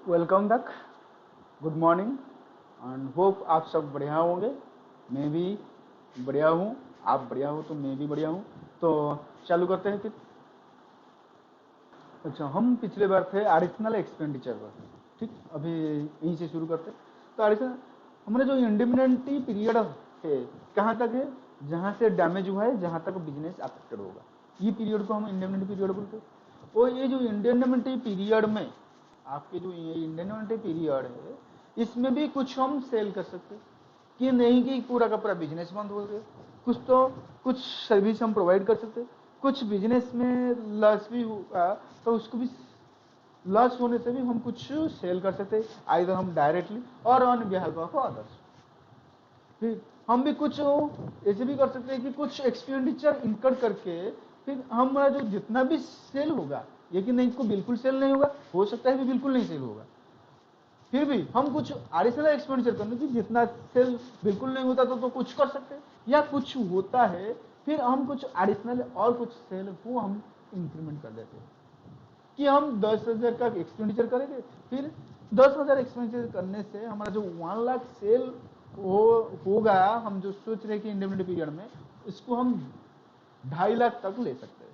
Welcome back. Good morning and hope आप सब बढ़िया होंगे। मैं भी बढ़िया हूँ। आप बढ़िया हो तो मैं भी बढ़िया हूँ। तो चालू करते हैं फिर। अच्छा, हम पिछले बार थे एडिशनल एक्सपेंडिचर पर। ठीक, अभी यहीं से शुरू करते हैं। तो एडिशनल हमारे जो इंडिपेंडेंटी पीरियड है कहाँ तक है? जहाँ से डैमेज हुआ है, जहाँ तक बिजनेस अफेक्टेड होगा, ये पीरियड को हम इंडिपेंडेंटी पीरियड बोलते हैं। और ये जो इंडिपेंडेंटी पीरियड में आपके जो ये इंडिपेंडेंटी पीरियड है, इसमें भी कुछ हम सेल कर सकते हैं कि नहीं कि पूरा का पूरा बिजनेस बंद हो गया। कुछ सर्विस हम प्रोवाइड कर सकते हैं। कुछ बिजनेस में लॉस भी होगा तो उसको भी लॉस होने से भी हम कुछ सेल कर सकते हैं, आइदर हम डायरेक्टली और ऑन बिहाफ ऑफ अदर्स। फिर हम भी कुछ ऐसे भी कर सकते हैं कि कुछ एक्सपेंडिचर इनकर करके फिर हमारा जो जितना भी सेल होगा, ये कि नहीं को बिल्कुल सेल नहीं होगा, हो सकता है कि बिल्कुल नहीं सेल होगा, फिर भी हम कुछ एडिशनल एक्सपेंडिचर करने की जितना सेल बिल्कुल नहीं होता तो कुछ कर सकते हैं, या कुछ होता है फिर हम कुछ एडिशनल और कुछ सेल को हम इंक्रीमेंट कर देते हैं कि हम 10,000 का एक्सपेंडिचर करेंगे। फिर 10,000 एक्सपेंडिचर करने से हमारा जो 1 लाख सेल होगा, हम जो सोच रहे हैं कि इंडिपेंडेंट पीरियड में इसको हम 2.5 लाख तक ले सकते हैं।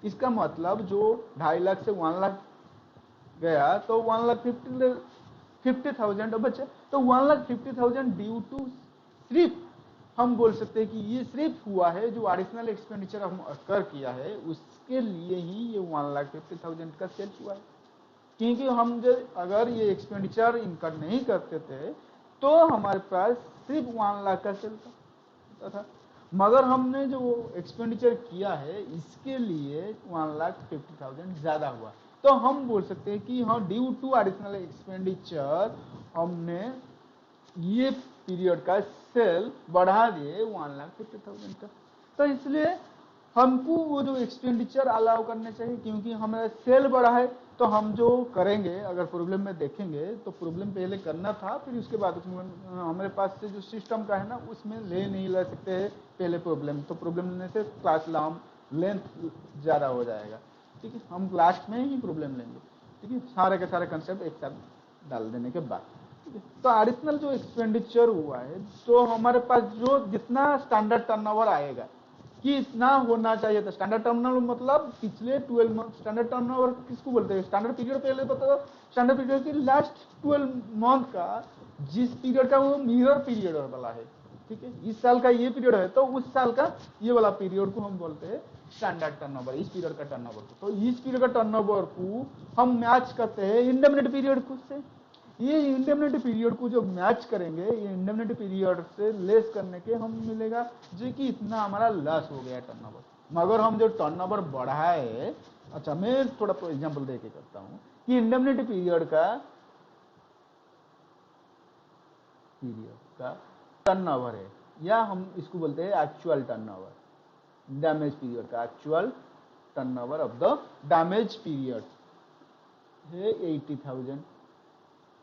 इसका मतलब जो 2.5 लाख से 1 लाख गया तो 1,50,000 बचे। तो 1,50,000 ड्यू टू सिर्फ हम बोल सकते हैं कि ये सिर्फ हुआ है जो एडिशनल एक्सपेंडिचर हम कर किया है उसके लिए ही ये 1,50,000 का सेल हुआ है। क्योंकि हम जो अगर ये एक्सपेंडिचर इनकर नहीं करते थे तो हमारे पास सिर्फ 1 लाख का सेल था। मगर हमने जो एक्सपेंडिचर किया है इसके लिए 1,50,000 ज्यादा हुआ, तो हम बोल सकते हैं कि हाँ, ड्यू टू एडिशनल एक्सपेंडिचर हमने ये पीरियड का सेल बढ़ा दिए 1,50,000 का। तो इसलिए हमको वो जो एक्सपेंडिचर अलाउ करने चाहिए, क्योंकि हमारा सेल बढ़ा है। तो हम जो करेंगे, अगर प्रॉब्लम में देखेंगे तो प्रॉब्लम पहले करना था, फिर उसके बाद हमारे पास से जो सिस्टम का है ना उसमें ले नहीं ले सकते हैं पहले प्रॉब्लम। तो प्रॉब्लम लेने से क्लास लेंथ ज़्यादा हो जाएगा। ठीक है, हम लास्ट में ही प्रॉब्लम लेंगे। ठीक है, सारे के सारे कंसेप्ट एक साथ डाल देने के बाद। तो एडिशनल जो एक्सपेंडिचर हुआ है तो हमारे पास जो जितना स्टैंडर्ड टर्नओवर आएगा कि इतना होना चाहिए था। स्टैंडर्ड टर्नओवर मतलब पिछले 12 मंथ। स्टैंडर्ड टर्नओवर किसको बोलते हैं? स्टैंडर्ड पीरियड पहले बता दो। स्टैंडर्ड पीरियड की लास्ट 12 मंथ का जिस पीरियड का वो मिरर पीरियड वाला है। ठीक है, इस साल का ये पीरियड है तो उस साल का ये वाला पीरियड को हम बोलते हैं स्टैंडर्ड टर्नओवर। इस पीरियड का टर्नओवर को, तो इस पीरियड का टर्नओवर को हम मैच करते हैं इंडेमनिटी पीरियड को से। ये इंडेमनिटी पीरियड को जो मैच करेंगे, ये इंडेमनिटी पीरियड से लेस करने के हम मिलेगा जो कि इतना हमारा लॉस हो गया टर्नओवर। मगर हम जो टर्नओवर बढ़ाए, अच्छा मैं थोड़ा एग्जांपल दे के करता हूँ कि इंडेमनिटी पीरियड का टर्नओवर है, या हम इसको बोलते हैं एक्चुअल टर्नओवर। डैमेज पीरियड का actual turnover of the damage period है 80,000।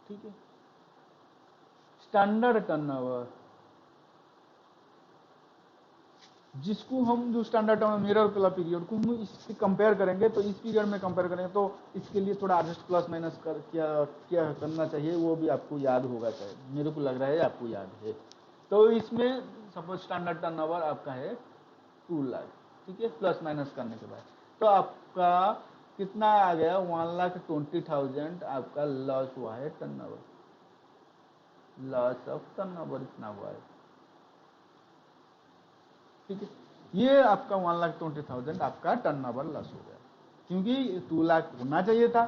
ठीक है, स्टैंडर्ड टर्नओवर जिसको हम जो स्टैंडर्ड टर्नओवर मिरर वाला पीरियड को हम इससे कंपेयर करेंगे, तो इस पीरियड में कंपेयर करेंगे तो इसके लिए थोड़ा एडजस्ट प्लस माइनस कर क्या क्या करना चाहिए वो भी आपको याद होगा शायद। मेरे को लग रहा है आपको याद है। तो इसमें सपोज स्टैंडर्ड टर्नओवर आपका है 2 लाख। ठीक है, प्लस माइनस करने के बाद तो आपका कितना आ गया? 1,20,000 आपका लॉस हुआ है टर्नओवर। लॉस ऑफ टर्नओवर इतना हुआ है। ठीक है, ये आपका 1,20,000 आपका टर्नओवर लॉस हो गया, क्योंकि 2 लाख होना चाहिए था।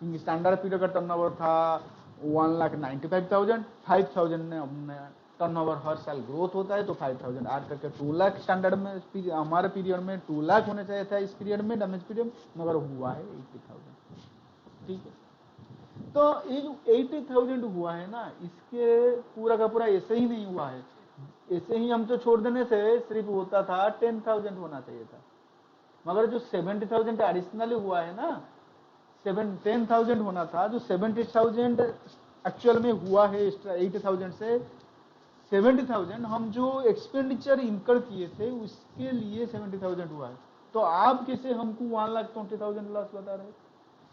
क्योंकि स्टैंडर्ड पीरियड का टर्नओवर था 1,95,000। 5,000 ने हमने टर्नओवर हर साल ग्रोथ होता है तो 5,000 ऐड करके 2 लाख स्टैंडर्ड में हमारे पीरियड में 2 लाख होना चाहिए था इस पीरियड में, डैमेज पीरियड, मगर हुआ है 80,000। ठीक है, तो ये जो 80,000 हुआ है ना, इसके पूरा का पूरा ऐसे ही नहीं हुआ है। ऐसे ही हम तो छोड़ देने से सिर्फ होता था 10,000 होना चाहिए था, मगर जो 70,000 एडिशनली हुआ है ना, 10,000 होना था, जो 70,000 एक्चुअल में हुआ है 80,000 से 70,000 हम जो एक्सपेंडिचर इनकर किए थे उसके लिए 70,000 हुआ है। तो आप कैसे हमको 1,20,000 लॉस बता रहे हैं?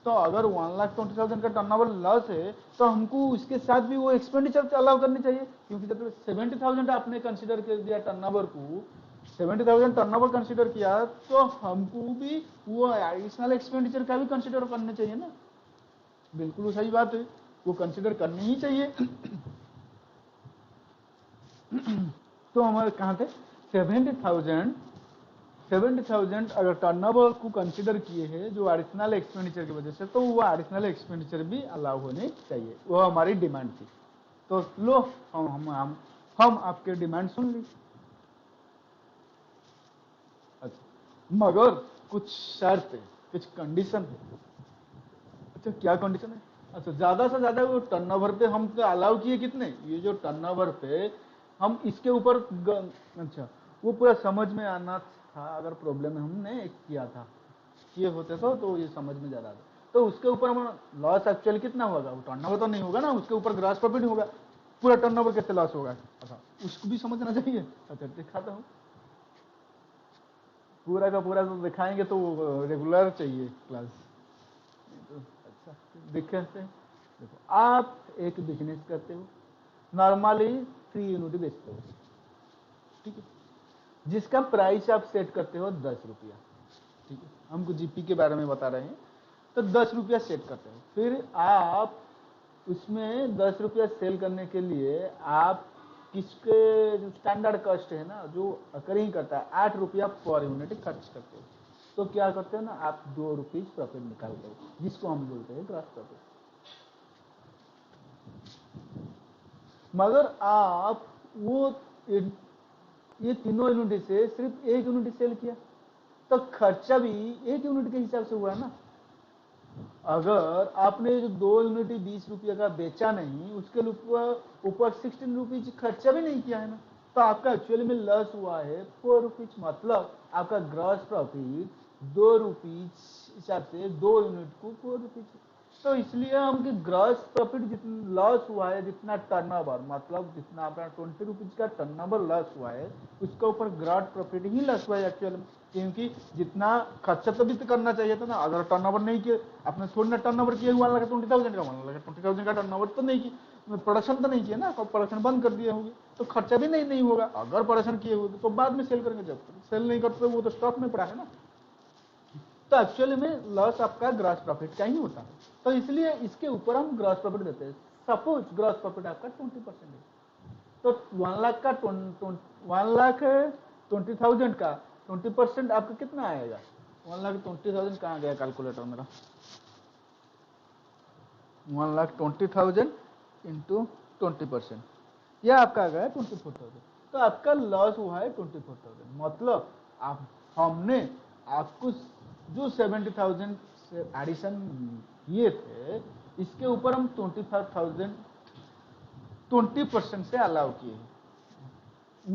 तो अगर 1,20,000 का टर्नओवर लॉस है तो हमको उसके साथ भी वो एक्सपेंडिचर अलाउ करनी चाहिए, क्योंकि जब 70,000 आपने कंसिडर कर दिया टर्नओवर को, 70,000 टर्नओवर कंसिडर किया, तो हमको भी वो एडिशनल एक्सपेंडिचर का भी कंसिडर करना चाहिए ना। बिल्कुल सही बात है, वो कंसिडर करनी ही चाहिए। तो हमारे कहाँ थे, 70,000 अगर टर्नओवर को कंसिडर किए हैं जो एडिशनल एक्सपेंडिचर की वजह से, तो वो एडिशनल एक्सपेंडिचर भी अलाउ होने चाहिए, वो हमारी डिमांड थी। तो लो हम आपके डिमांड सुन ली। अच्छा, मगर कुछ शर्त है, कुछ कंडीशन है। अच्छा, क्या कंडीशन है? अच्छा, ज्यादा से ज्यादा वो टर्नओवर पे हम अलाउ किए कितने, ये जो टर्नओवर पे हम इसके ऊपर अच्छा, वो पूरा समझ में आना था। अगर प्रॉब्लम हमने एक किया था, किए होते तो ये समझ में ज्यादा आता। तो उसके ऊपर हम लॉस एक्चुअली कितना होगा, वो टर्नओवर तो नहीं होगा ना, उसके ऊपर ग्रॉस प्रॉफिट होगा। पूरा टर्नओवर कैसे लॉस होगा, अच्छा उसको भी समझना चाहिए। अच्छा दिखाता हूँ, पूरा का पूरा तो दिखाएंगे तो रेगुलर चाहिए क्लास। तो अच्छा देखते हैं। देखो, आप एक बिजनेस करते हो, नॉर्मली 3 यूनिट बेचते हो, ठीक है, जिसका प्राइस आप सेट करते हो 10 रुपया, ठीक है, हमको जीपी के बारे में बता रहे हैं, तो 10 रुपया सेट करते हो। फिर आप उसमें 10 रुपया सेल करने के लिए आप किसके जो स्टैंडर्ड कॉस्ट है ना, जो अकरिंग करता है, 8 रुपया पर यूनिट खर्च करते हो। तो क्या करते हो ना, आप 2 रुपीज प्रॉफिट निकालते हो, जिसको हम बोलते हैं ग्रॉस प्रॉफिट। मगर आप वो ये तीनों यूनिट से सिर्फ 1 यूनिट सेल किया, तो खर्चा भी 1 यूनिट के हिसाब से हुआ ना। अगर आपने जो 2 यूनिट 20 रुपये का बेचा नहीं, उसके ऊपर 16 रुपीज खर्चा भी नहीं किया है ना, तो आपका एक्चुअली में लॉस हुआ है 4 रुपीज। मतलब आपका ग्रॉस प्रॉफिट 2 रुपीज हिसाब से 2 यूनिट को 4 रुपीज। तो इसलिए हम कि ग्रॉस प्रॉफिट जितना लॉस हुआ है, जितना टर्नओवर, मतलब जितना आपका 20 रुपीज का टर्नओवर लॉस हुआ है, उसके ऊपर ग्रॉस प्रॉफिट ही लॉस हुआ है एक्चुअल में। क्योंकि जितना खर्चा तो भी तो करना चाहिए था ना, अगर टर्नओवर नहीं किए, आपने थोड़ी ना टर्नओवर किया हुआ लगा 20,000 का, मान लगा 20,000 का टर्नओवर तो नहीं की, प्रोडक्शन तो नहीं किया ना, प्रोडक्शन बंद कर दिए होंगे, तो खर्चा भी नहीं होगा। अगर प्रोडक्शन किए हुए तो बाद में सेल करेंगे, जब सेल नहीं करते वो तो स्टॉक में पड़ा है ना। तो एक्चुअली में लॉस आपका ग्रॉस प्रॉफिट का ही होता है, तो इसलिए इसके ऊपर हम ग्रॉस प्रॉफिट देते हैं। सपोज ग्रॉस प्रॉफिट आपका 20% है, तो 1 लाख का 1,20,000 का 20% आपका कितना आएगा, 1,20,000 कहाँ गया कैलकुलेटर मेरा, 1,20,000 इंटू 20%, यह आपका आ गया 24,000। तो आपका लॉस हुआ है 24,000। मतलब आप हमने आपको जो 70,000 एडिशन किए थे, इसके ऊपर हम 25,000 20% से अलाउ किए हैं।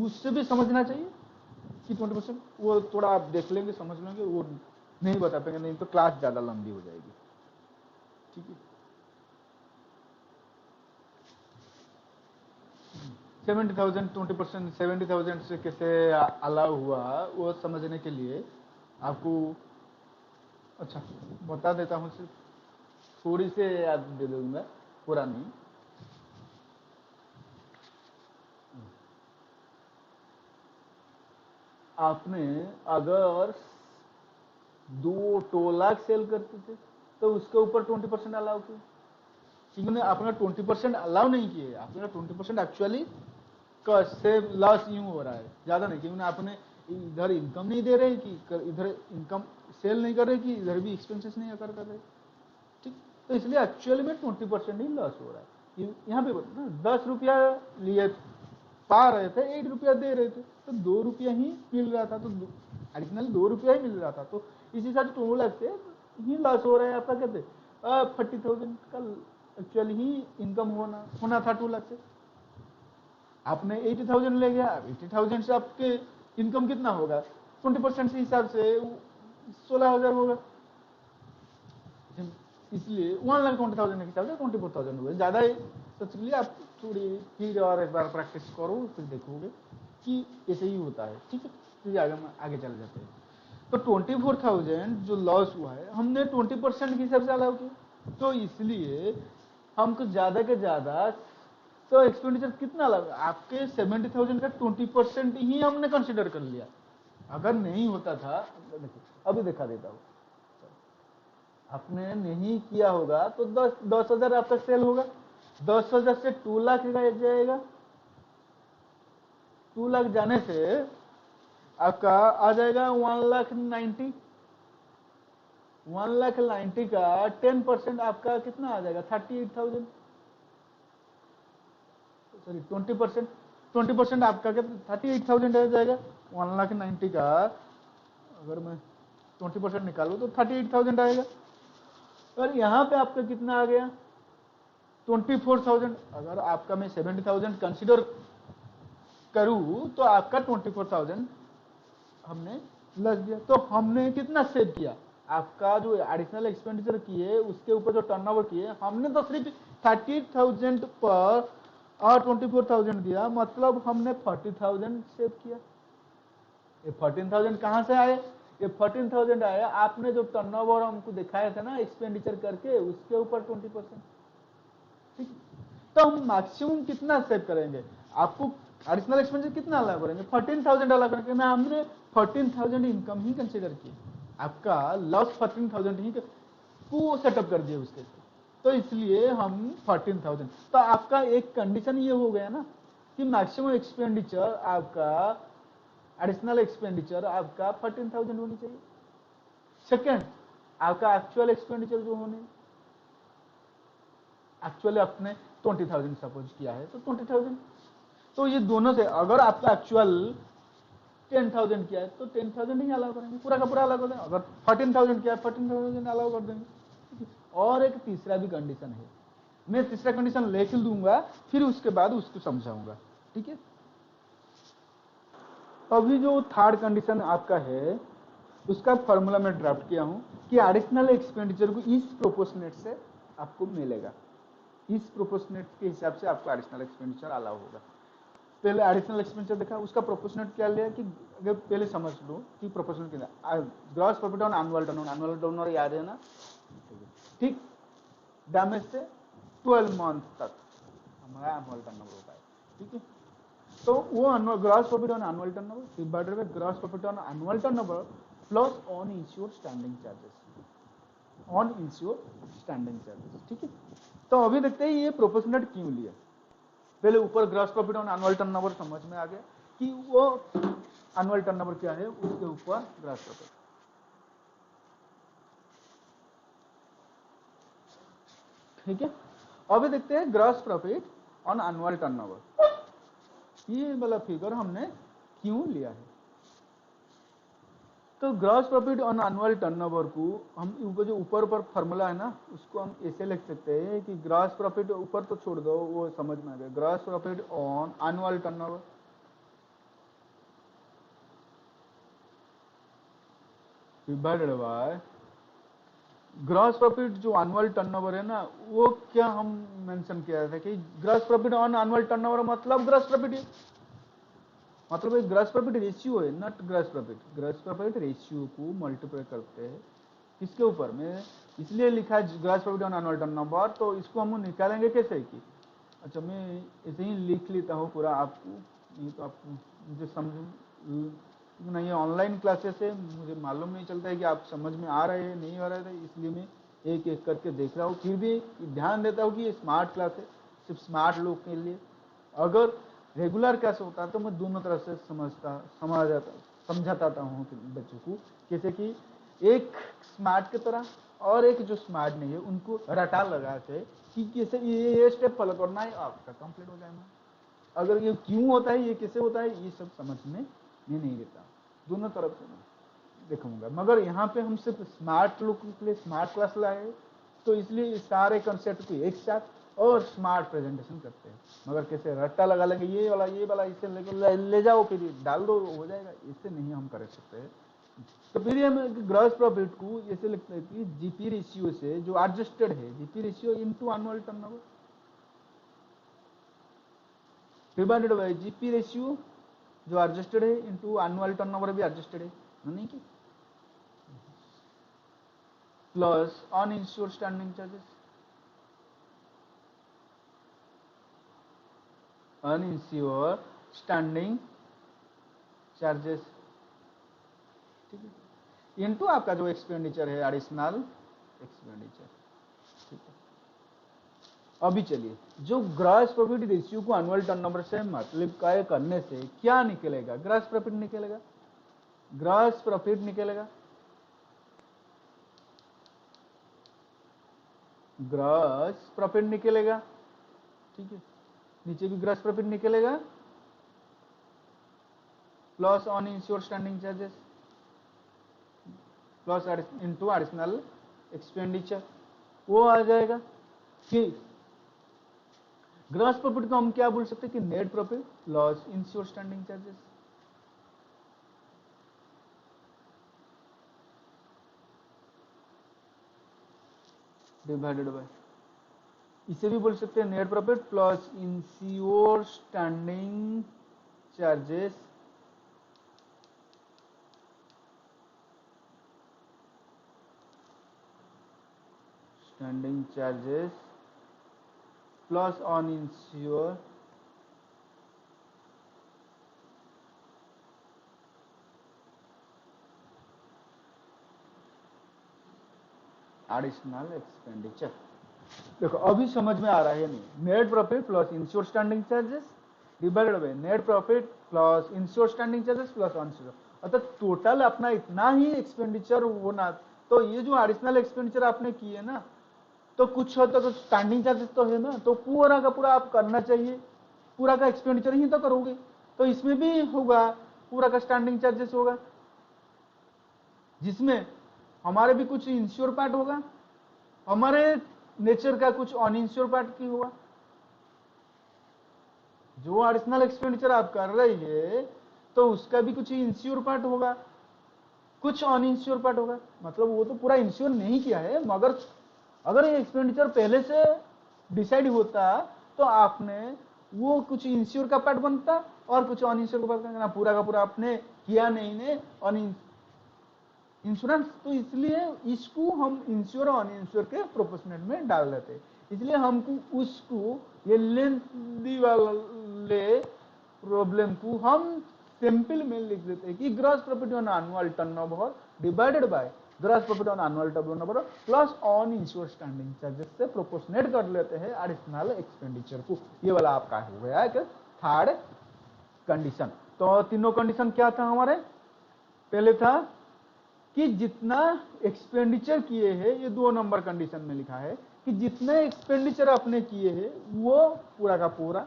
उससे भी समझना चाहिए कि 20%, वो थोड़ा आप देख लेंगे, समझ लेंगे, वो नहीं बता पाएंगे, नहीं तो क्लास ज्यादा लंबी हो जाएगी, ठीक है। 70,000 20%, 70,000 से कैसे अलाउ हुआ, वो समझने के लिए आपको अच्छा बता देता हूँ, सिर्फ थोड़ी से याद दे दूंगा, पूरा नहीं। आपने अगर 2 लाख सेल करते थे, तो उसके ऊपर 20% अलाउ किया, क्योंकि आपने 20% अलाउ नहीं किए, आपने 20% एक्चुअली से लॉस यूं हो रहा है, ज्यादा नहीं, क्योंकि आपने इधर इनकम नहीं दे रहे कि इधर इनकम सेल नहीं कर रहे कि इधर भी एक्सपेंसेस नहीं कर रहे, ठीक। तो इसलिए एक्चुअली में 20% ही लॉस हो रहा है। यहाँ पे 10 रुपया लिए पा रहे थे, 1 रुपया दे रहे थे, तो 2 रुपया ही मिल रहा था, तो एडिशनल 2 रुपया ही मिल रहा था, तो इसी हिसाब से 2 लाख से ही लॉस हो रहा है आपका। कहते 40,000 का एक्चुअली ही इनकम होना था 2 लाख से, आपने 80,000 ले गया। 80,000 से आपके इनकम कितना होगा, 20% के हिसाब से 16,000 होगा, इसलिए 1,20,000 के हिसाब से 24,000 हुए, ज्यादा है। तो चलिए आप थोड़ी फिर और एक बार प्रैक्टिस करो, फिर देखोगे कि ऐसे ही होता है, ठीक है। फिर आगे चले जाते हैं। तो 24,000 जो लॉस हुआ है हमने 20% के हिसाब से अलाउ किया, तो इसलिए हमको ज्यादा के ज्यादा तो एक्सपेंडिचर कितना लगा आपके 70,000 का 20% ही हमने कंसिडर कर लिया। अगर नहीं होता था, देखिए अभी दिखा देता हूँ, आपने नहीं किया होगा तो 10,000 आपका सेल होगा, 10,000 से 2 लाख जाएगा, 2 लाख जाने से आपका आ जाएगा 1,90,000, 1,90,000 का 10% आपका कितना आ जाएगा 38,000, सॉरी 20% आपका कितना 38,000 आ जाएगा। 1,90,000 का अगर मैं 20% निकालू तो 38,000 आएगा। और यहाँ पे आपका कितना आ गया 24,000। अगर आपका मैं 70,000 कंसिडर करूं तो आपका 24,000 हमने लग गया। तो हमने कितना सेव किया, आपका जो एडिशनल एक्सपेंडिचर किए उसके ऊपर जो टर्नओवर किए हमने तो सिर्फ 38,000 पर और 24,000 दिया, मतलब हमने 40,000 सेव किया। ये 14,000 कहां से आए, ये 14,000 आया आपने जो टर्नओवर हमको दिखाया था ना एक्सपेंडिचर करके उसके ऊपर 20%। ठीक, तो हम मैक्सिमम कितना सेव करेंगे, आपको एडिशनल एक्सपेंडिचर कितना अलाउ करेंगे 14,000 अलाउ करेंगे ना, हमने 14,000 इनकम ही कंसीडर की, आपका लॉस 14,000 ही को सेटअप कर दिया उसके, तो इसलिए हम 14,000। तो आपका एक कंडीशन ये हो गया ना कि मैक्सिमम एक्सपेंडिचर आपका एडिशनल एक्सपेंडिचर आपका 14,000 होनी चाहिए। सेकेंड, आपका एक्चुअल एक्सपेंडिचर जो होने, एक्चुअली आपने 20,000 सपोज किया है तो 20,000, तो ये दोनों से अगर आपका एक्चुअल 10,000 किया है तो 10,000 ही अलाउ करेंगे, पूरा का पूरा अलाउ कर देंगे। अगर 14,000 किया है 14,000 अलाउ कर देंगे। और एक तीसरा भी कंडीशन है, मैं तीसरा कंडीशन लिख दूंगा फिर उसके बाद उसको समझाऊंगा, ठीक है। अभी जो थर्ड कंडीशन आपका है उसका फॉर्मूला मैं ड्राफ्ट किया हूं कि एडिशनल एक्सपेंडिचर को इस प्रोपोर्शनेट से आपको मिलेगा, इस प्रोपोर्शनेट के हिसाब से आपको एडिशनल एक्सपेंडिचर अलाउ होगा। पहले एडिशनल एक्सपेंडिचर देखा, उसका प्रोपोर्शनेट क्या लिया कि अगर पहले समझ लो कि प्रोपोर्शनेट क्या, gross profit on annual turnover याद है ना, ठीक, डैमेज से 12 मंथ तक हमारा एनुअल टर्नओवर होता है, ठीक है। तो वो gross profit on annual turnover divided by gross profit on annual turnover plus on ensure standing charges, on ensure standing charges, ठीक है। तो अभी देखते हैं ये प्रोपोर्शनेट क्यों लिया। पहले ऊपर gross profit on annual turnover समझ में आ गया कि वो एनुअल टर्नओवर क्या है, उसके ऊपर ग्रॉस प्रॉफिट, ठीक है। अभी देखते हैं gross profit on annual turnover, ये वाला फिगर हमने क्यों लिया है। तो gross profit on annual turnover को हम जो ऊपर फार्मूला है ना उसको हम ऐसे लिख सकते हैं कि ग्रॉस प्रॉफिट ऊपर तो छोड़ दो, वो समझ में आ गया, gross profit on annual turnover divided by gross profit जो एनुअल टर्नओवर है ना, वो क्या हम मेंशन किया था कि gross profit on annual turnover मतलब ग्रॉस प्रॉफिट, मतलब एक ग्रॉस प्रॉफिट रेशियो है, नॉट ग्रॉस प्रॉफिट रेशियो को मल्टीप्लाई करते हैं किसके ऊपर में, इसलिए लिखा है gross profit on annual turnover. तो इसको हम निकालेंगे कैसे कि, अच्छा मैं ऐसे ही लिख लेता हूँ पूरा आपको, नहीं तो आपको मुझे समझ नहीं, ऑनलाइन क्लासेस है, मुझे मालूम नहीं चलता है कि आप समझ में आ रहे हैं नहीं आ रहे थे, इसलिए मैं एक एक करके देख रहा हूँ, फिर भी ध्यान देता हूँ कि ये स्मार्ट क्लास है, सिर्फ स्मार्ट लोग के लिए। अगर रेगुलर क्लास होता है तो मैं दोनों तरफ से समझाता हूँ बच्चों को, जैसे कि एक स्मार्ट की तरह और एक जो स्मार्ट नहीं है उनको रटा लगाते कि कैसे ये स्टेप फॉलो करना है आपका कंप्लीट हो जाएगा। अगर ये क्यों होता है ये कैसे होता है ये सब समझ में नहीं देता, दोनों तरफ से मैं देखूंगा। मगर यहाँ पे हम सिर्फ स्मार्ट लोगों के लिए स्मार्ट क्लास लाए, तो इसलिए सारे कंसेप्ट को एक साथ और स्मार्ट प्रेजेंटेशन करते हैं। मगर कैसे रट्टा लगा लेंगे ये वाला इसे लेकर ले जाओ फिर डाल दो हो जाएगा, इससे नहीं हम कर सकते हैं। तो फिर हम ग्रॉस प्रॉफिट को ऐसे लिखते हैं कि जीपी रेशियो से जो एडजस्टेड है, GP ratio into annual turnover divided by GP ratio जो एडजस्टेड है इनटू एनुअल टर्नओवर भी एडजस्टेड है, नहीं कि plus uninsured standing charges, uninsured standing charges, ठीक है, इनटू आपका जो एक्सपेंडिचर है एडिशनल एक्सपेंडिचर, ठीक है। अभी चलिए, जो ग्रॉस प्रॉफिट रेशियो को एनुअल टर्नओवर से मल्टीप्लाई करने से क्या निकलेगा, ग्रॉस प्रॉफिट निकलेगा, ग्रॉस प्रॉफिट निकलेगा, ग्रॉस प्रॉफिट निकलेगा, ठीक है, नीचे भी ग्रॉस प्रॉफिट निकलेगा, plus on ensure standing charges plus into additional expenditure, वो आ जाएगा। फिर ग्रॉस प्रॉफिट को हम क्या बोल सकते हैं कि net profit plus insure standing charges, divided by, इसे भी बोल सकते हैं net profit plus insure standing charges, standing charges plus on ensure additional expenditure. देखो अभी समझ में आ रहा है नहीं, net profit plus insure standing charges divided by net profit plus insure standing charges plus unsure, अर्थात टोटल अपना इतना ही एक्सपेंडिचर होना। तो ये जो एडिशनल एक्सपेंडिचर आपने किए ना, तो कुछ हद तक स्टैंडिंग चार्जेस तो है ना, तो पूरा का पूरा आप करना चाहिए, पूरा का एक्सपेंडिचर ही तो करोगे, तो इसमें भी होगा पूरा का स्टैंडिंग चार्जेस होगा, जिसमें हमारे भी कुछ इंश्योर पार्ट होगा, हमारे नेचर का कुछ अनइंश्योर पार्ट की होगा। जो एडिशनल एक्सपेंडिचर आप कर रही है तो उसका भी कुछ इंश्योर पार्ट होगा, कुछ अनइंश्योर पार्ट होगा, मतलब वो तो पूरा इंश्योर नहीं किया है, मगर अगर ये एक्सपेंडिचर पहले से डिसाइड होता तो आपने वो कुछ इंश्योर का पार्ट बनता और कुछ अनइंश्योर का पार्ट करना, पूरा का पूरा आपने किया नहीं ने इंश्योरेंस, तो इसलिए इसको हम इंश्योर और अनइंश्योर के प्रोपोर्शनेट में डाल देते, इसलिए हमको उसको ये लेंथी वाले प्रॉब्लम को हम सिंपल में लिख देते हैं कि gross profit on annual turnover divided by gross profit on annual turnover plus on ensure standing charges से प्रोपोर्शनेट कर लेते हैं एडिशनल एक्सपेंडिचर को। ये वाला आपका हो गया एक थर्ड कंडीशन। तो तीनों कंडीशन क्या था हमारे, पहले था कि जितना एक्सपेंडिचर किए हैं, ये 2 नंबर कंडीशन में लिखा है कि जितना एक्सपेंडिचर आपने किए हैं वो पूरा का पूरा।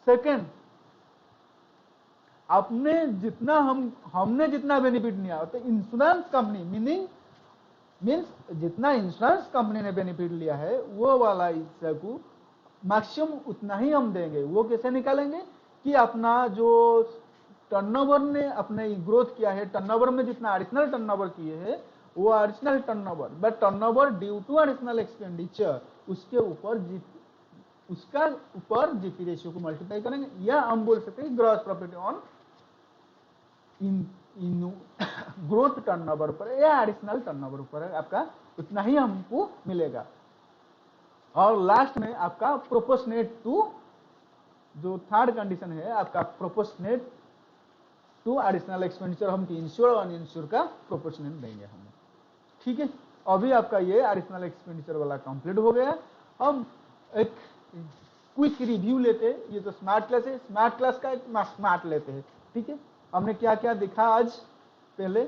सेकंड, आपने जितना हमने जितना बेनिफिट लिया, तो इंश्योरेंस कंपनी मीन्स जितना इंश्योरेंस कंपनी ने बेनिफिट लिया है वो वाला हिस्सा को मैक्सिमम उतना ही हम देंगे। वो कैसे निकालेंगे कि अपना जो टर्नओवर ने अपने ग्रोथ किया है, टर्नओवर में जितना एडिशनल टर्नओवर किए हैं वो additional turnover but turnover due to additional expenditure, उसके ऊपर जीपी रेशियो को मल्टीप्लाई करेंगे, या हम बोल सकते हैं gross profit on growth turnover पर या एडिशनल टर्नओवर पर आपका उतना ही हमको मिलेगा। और लास्ट में आपका प्रोपोर्शनेट टू, जो थर्ड कंडीशन है आपका प्रोपोर्शनेट टू एडिशनल एक्सपेंडिचर, हम इंश्योर और अनइंश्योर का प्रोपोर्शनेट देंगे हम, ठीक है। अभी आपका ये एडिशनल एक्सपेंडिचर वाला कंप्लीट हो गया। हम एक क्विक रिव्यू लेते हैं, ये तो स्मार्ट क्लास है, स्मार्ट क्लास का एक स्मार्ट लेते हैं, ठीक है। हमने क्या क्या देखा आज, पहले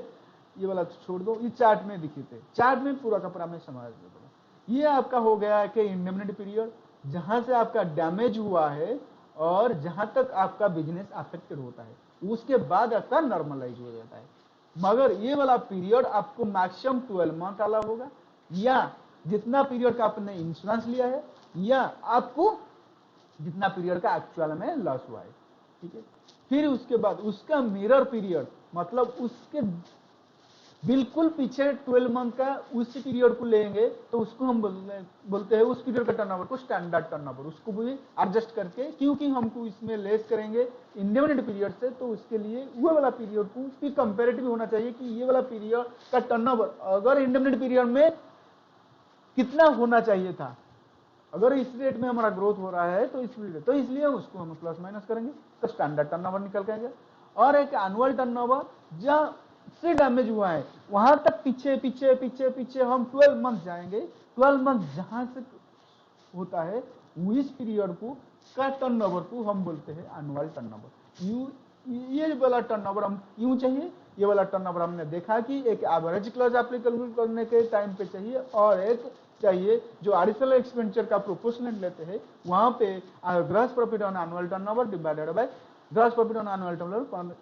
ये वाला छोड़ दो, ये चार्ट में दिखे थे, चार्ट में पूरा का पूरा में समझ लो। ये आपका हो गया कि इंडेमनिटी पीरियड, जहां से आपका डैमेज हुआ है और जहां तक आपका बिजनेस अफेक्टेड होता है, उसके बाद आपका नॉर्मलाइज हो जाता है। मगर ये वाला पीरियड आपको मैक्सिमम 12 मंथ वाला होगा, या जितना पीरियड का आपने इंश्योरेंस लिया है, या आपको जितना पीरियड का एक्चुअल में लॉस हुआ है, ठीक है। फिर उसके बाद उसका मिरर पीरियड, मतलब उसके बिल्कुल पीछे 12 मंथ का उस पीरियड को लेंगे तो उसको हम बोलते हैं उस पीरियड का टर्नओवर को स्टैंडर्ड टर्नओवर, उसको भी एडजस्ट करके, क्योंकि हमको इसमें लेस करेंगे इंडेफिनिट पीरियड से, तो उसके लिए वो वाला पीरियड को भी कंपेरेटिव होना चाहिए कि ये वाला पीरियड का टर्नओवर अगर इंडेफिनिट पीरियड में कितना होना चाहिए था, अगर इस रेट में हमारा ग्रोथ हो रहा है तो इसलिए उसको हम प्लस माइनस करेंगे तो स्टैंडर्ड टर्नओवर निकल के आएगा। और एक एनुअल टर्नओवर जहां से डैमेज हुआ है वहां तक पीछे पीछे पीछे पीछे हम 12 मंथ जाएंगे, 12 मंथ जहां से होता है इस पीरियड को का टर्नओवर को हम बोलते हैं एनुअल टर्नओवर। ये वाला टर्नओवर हम यूं चाहिए, ये वाला टर्नओवर हमने देखा कि एक एवरेज क्लॉज एप्लीकेबल करने के टाइम पे चाहिए और एक चाहिए जो एडिशनल एक्सपेंडिचर का प्रोपोर्शनेट लेते हैं, वहां पे gross profit on annual turnover divided by gross profit on annual turnover,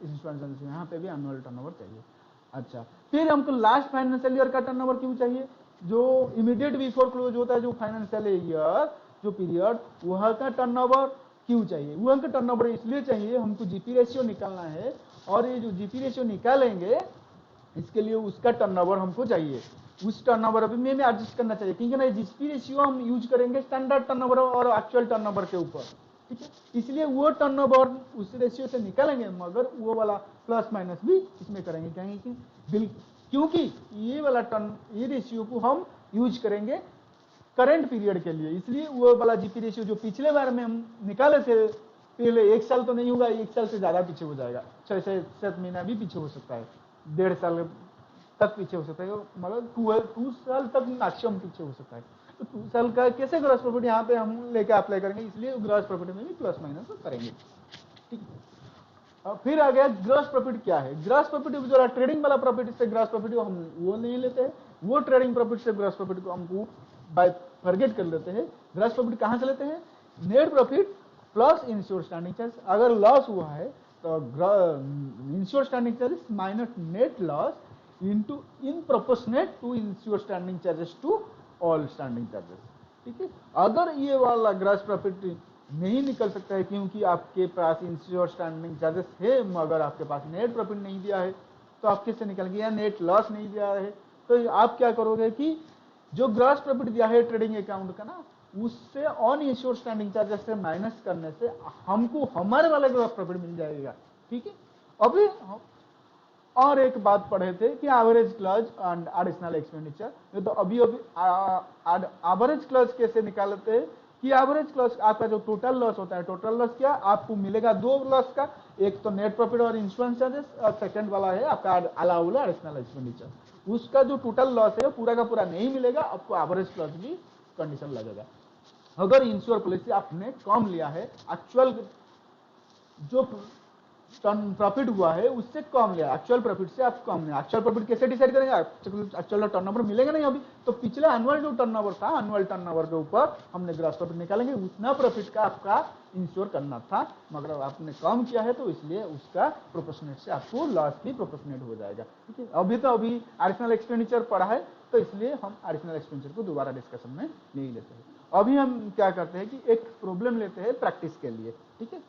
यहाँ पे भी एनुअल टर्नओवर चाहिए। अच्छा, फिर हमको लास्ट फाइनेंशियल ईयर का टर्नओवर क्यों चाहिए, जो इमीडिएट बिफोर क्लोज होता है जो फाइनेंशियल ईयर जो पीरियड, वह का टर्नओवर क्यों चाहिए, वह का टर्नओवर इसलिए चाहिए हमको जीपी रेशियो निकालना है, और ये जो जीपी रेशियो निकालेंगे इसके लिए उसका टर्नओवर हमको चाहिए, उस टर्नओवर अभी में एडजस्ट करना चाहिए, क्योंकि ना जीपी रेशियो हम यूज करेंगे स्टैंडर्ड टर्नओवर और एक्चुअल टर्नओवर के ऊपर, ठीक है, इसलिए वो टर्नओवर उस रेशियो से निकालेंगे, मगर वो वाला प्लस माइनस भी इसमें करेंगे, क्योंकि ये वाला ये रेशियो को हम यूज करेंगे करंट पीरियड के लिए, इसलिए वो वाला जीपी रेशियो जो पिछले बार में हम निकाले थे, पहले 1 साल तो नहीं होगा, 1 साल से ज्यादा पीछे हो जाएगा, 6 से 7 महीना भी पीछे हो सकता है, 1.5 साल तक पीछे हो सकता है, मतलब 2 साल तक मैक्सिमम पीछे हो सकता है, तो 2 साल का कैसे ग्रॉस प्रॉफिट यहाँ पे हम लेके अप्लाई करेंगे, इसलिए ग्रॉस प्रॉफिट में भी प्लस माइनस करेंगे, ठीक है। फिर आ गया ग्रॉस प्रॉफिट क्या है, ग्रॉस प्रॉफिट जो ट्रेडिंग वाला प्रॉफिट से ग्रॉस प्रॉफिट हम वो नहीं लेते हैं, वो ट्रेडिंग प्रॉफिट से ग्रॉस प्रॉफिट को हमको बाय फॉरगेट कर लेते हैं, ग्रॉस प्रॉफिट कहां से लेते हैं, net profit plus insure standing charge, अगर लॉस हुआ है तो insure standing charges minus net loss into in proportionate to insure standing charges to all standing charges, ठीक है। अगर ये वाला ग्रॉस प्रॉफिट नहीं निकल सकता है क्योंकि आपके पास इंश्योर स्टैंडिंग चार्जेस है मगर आपके पास नेट प्रॉफिट नहीं दिया है, तो आप किससे निकलेंगे, या नेट लॉस नहीं दिया है, तो आप क्या करोगे कि जो ग्रॉस प्रॉफिट दिया है ट्रेडिंग अकाउंट का ना, उससे ऑन इंश्योर स्टैंडिंग चार्जेस से माइनस करने से हमको हमारे वाला ग्रॉस प्रॉफिट मिल जाएगा, ठीक है। अभी और एक बात पढ़े थे कि average clause and additional expenditure, तो अभी एवरेज क्लॉज कैसे निकालते हैं कि एवरेज क्लॉज आपका जो टोटल लॉस होता है, टोटल लॉस क्या आपको मिलेगा, 2 लॉस का, एक तो नेट प्रॉफिट और इंश्योरेंस चार्जेस, और सेकंड वाला है आपका अलाउबल एडिशनल एक्सपेंडिचर, उसका जो टोटल लॉस है पूरा का पूरा नहीं मिलेगा, आपको एवरेज क्लॉज भी कंडीशन लगेगा। अगर इंश्योर पॉलिसी आपने कम लिया है, एक्चुअल जो प्रॉफिट हुआ है उससे कम लिया, एक्चुअल प्रॉफिट से आप कम लिया, एक्चुअल प्रॉफिट कैसे डिसाइड करेंगे, एक्चुअल टर्नओवर मिलेगा नहीं अभी, तो पिछले एनुअल जो टर्नओवर था, एनुअल टर्नओवर के ऊपर हमने ग्रॉस प्रॉफिट निकालेंगे, उतना प्रॉफिट का आपका इंश्योर करना था, मगर आपने कम किया है तो इसलिए उसका प्रोपोर्शनेट से आपको लॉस भी प्रोपोर्शनेट हो जाएगा, ठीक है। अभी एडिशनल एक्सपेंडिचर पढ़ा है तो इसलिए हम एडिशनल एक्सपेंडिचर को दोबारा डिस्कशन में नहीं लेते हैं। अभी हम क्या करते हैं कि एक प्रॉब्लम लेते हैं प्रैक्टिस के लिए, ठीक है।